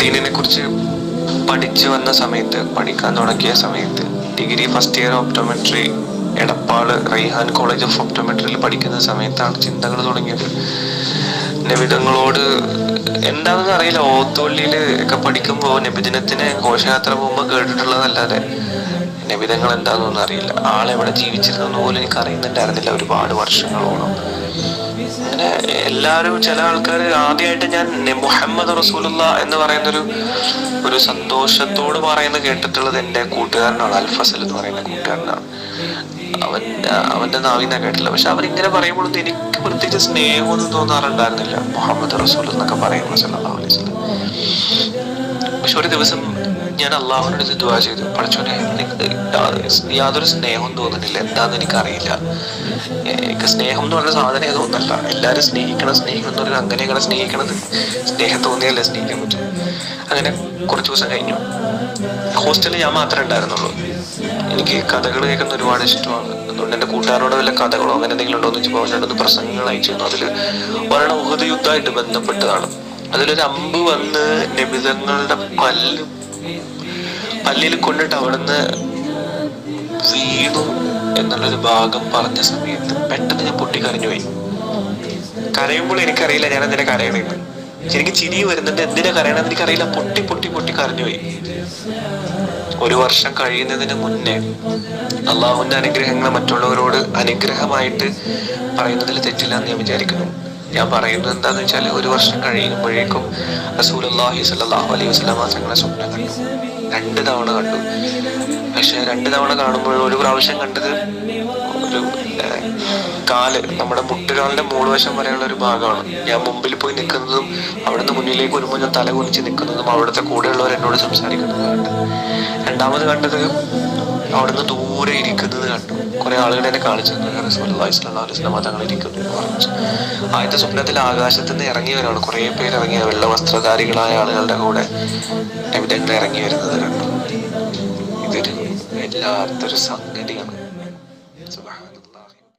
ദീനിനെ കുറിച്ച് പഠിച്ചു വന്ന സമയത്ത്, പഠിക്കാൻ തുടങ്ങിയ സമയത്ത്, degree first year optometry Edappal Raihan college of ഓപ്റ്റോമെട്രിയിൽ പഠിക്കുന്ന സമയത്താണ് ചിന്തകൾ തുടങ്ങിയത്. നബിതങ്ങളോട് എന്താണെന്ന് അറിയില്ല. ഓത്തോള്ളിയിൽ ഒക്കെ പഠിക്കുമ്പോൾ നബിദിനത്തിന് ഘോഷയാത്ര പോകുമ്പോൾ കേട്ടിട്ടുള്ളതല്ലാതെ നബിതങ്ങൾ എന്താണെന്നൊന്നും അറിയില്ല. ആളെവിടെ ജീവിച്ചിരുന്നെന്ന് പോലും എനിക്ക് അറിയുന്നുണ്ടായിരുന്നില്ല ഒരുപാട് വർഷങ്ങളോളം. അങ്ങനെ എല്ലാവരും, ചില ആൾക്കാർ ആദ്യമായിട്ട് ഞാൻ മുഹമ്മദ് റസൂലുള്ള എന്ന് പറയുന്നൊരു സന്തോഷത്തോട് പറയുന്നത് കേട്ടിട്ടുള്ളത് എൻ്റെ കൂട്ടുകാരനാണ്, അൽഫസൽ എന്ന് പറയുന്ന കൂട്ടുകാരനാണ്. അവന്റെ നാവിന്ന കേട്ടില്ല. പക്ഷെ അവരിങ്ങനെ പറയുമ്പോഴൊന്നും എനിക്ക് പ്രത്യേകിച്ച് സ്നേഹമൊന്നും തോന്നാറുണ്ടായിരുന്നില്ല മുഹമ്മദ് റസൂൽ എന്നൊക്കെ പറയുമ്പോൾ സല്ലല്ലാഹു അലൈഹി വസല്ലം. പക്ഷെ ഒരു ദിവസം ഞാൻ അള്ളാഹുവിനോട് ദുആ ചെയ്തു, പഠിച്ചോനെ എനിക്ക് യാതൊരു സ്നേഹവും തോന്നുന്നില്ല, എന്താന്ന് എനിക്കറിയില്ല. എനിക്ക് സ്നേഹം എന്ന് പറഞ്ഞ സാധനം തോന്നല്ല. എല്ലാവരും സ്നേഹിക്കണം എന്ന് പറഞ്ഞാൽ അങ്ങനെ സ്നേഹിക്കണത്, സ്നേഹം തോന്നിയല്ലേ സ്നേഹിക്കാൻ പറ്റും. അങ്ങനെ കുറച്ച് ദിവസം കഴിഞ്ഞു. ഹോസ്റ്റലിൽ ഞാൻ മാത്രമേ ഉണ്ടായിരുന്നുള്ളൂ. എനിക്ക് കഥകൾ കേൾക്കുന്ന ഒരുപാട് ഇഷ്ടമാണ്. അതുകൊണ്ട് എൻ്റെ കൂട്ടുകാരോട് വല്ല കഥകളോ അങ്ങനെ എന്തെങ്കിലും ഉണ്ടോ എന്ന് വെച്ചപ്പോൾ രണ്ടൊന്ന് പ്രസംഗങ്ങൾ അയച്ചിരുന്നു. അതിൽ ഒരെണ്ണം ഉഹദ് യുദ്ധമായിട്ട് ബന്ധപ്പെട്ടതാണ്. അതിലൊരു അമ്പ് വന്ന് നബിതങ്ങളുടെ പല്ലിൽ കൊണ്ടിട്ട് അവിടുന്ന് വീണു എന്നുള്ളൊരു ഭാഗം പറഞ്ഞ സമയത്ത് പെട്ടെന്ന് ഞാൻ പൊട്ടിക്കരഞ്ഞുപോയി. കരയുമ്പോൾ എനിക്കറിയില്ല ഞാൻ എന്തിനാ കരയണമെന്ന്. എനിക്ക് ചിരി വരുന്നുണ്ട്, എന്തിനാ കരയണമെന്ന് എനിക്കറിയില്ല. പൊട്ടി കരഞ്ഞുപോയി. ഒരു വർഷം കഴിയുന്നതിന് മുന്നേ അള്ളാഹുവിന്റെ അനുഗ്രഹങ്ങൾ മറ്റുള്ളവരോട് അനുഗ്രഹമായിട്ട് പറയുന്നതിൽ തെറ്റില്ല എന്ന് ഞാൻ വിചാരിക്കുന്നു. ഞാൻ പറയുന്നത് എന്താന്ന് വെച്ചാൽ, ഒരു വർഷം കഴിയുമ്പോഴേക്കും റസൂലുള്ളാഹി സ്വല്ലല്ലാഹു അലൈഹി വസല്ലം തങ്ങളെ സ്വപ്നം കണ്ടു. 2 തവണ കണ്ടു. പക്ഷെ 2 തവണ കാണുമ്പോൾ ഒരു പ്രാവശ്യം കണ്ടത് ഒരു കാല്, നമ്മുടെ മുട്ടുകാലിന്റെ മൂളുവശം വരെയുള്ള ഒരു ഭാഗമാണ്. ഞാൻ മുമ്പിൽ പോയി നിൽക്കുന്നതും അവിടുന്ന് മുന്നിലേക്ക് വരുമ്പോൾ ഞാൻ തല കുനിച്ച് നിൽക്കുന്നതും അവിടുത്തെ കൂടെയുള്ളവർ എന്നോട് സംസാരിക്കുന്നതും കണ്ടു. രണ്ടാമത് കണ്ടത് അവിടുന്ന് ദൂരെ ഇരിക്കുന്നത് കണ്ടു. കുറെ ആളുകൾ എന്നെ കാണിച്ചു റസൂലുള്ളാഹി സ്വല്ലല്ലാഹു അലൈഹി വസല്ലം തങ്ങൾ ഇരിക്കുന്നു എന്ന് പറഞ്ഞു. ആദ്യത്തെ സ്വപ്നത്തിൽ ആകാശത്ത് നിന്ന് ഇറങ്ങിയവരാണ് കുറെ പേര് ഇറങ്ങിയ വെള്ള വസ്ത്രധാരികളായ ആളുകളുടെ കൂടെ നബിതങ്ങൾ ഇറങ്ങി വരുന്നത് കണ്ടു. ഇതൊരു വല്ലാത്തൊരു സംഗതിയാണ്.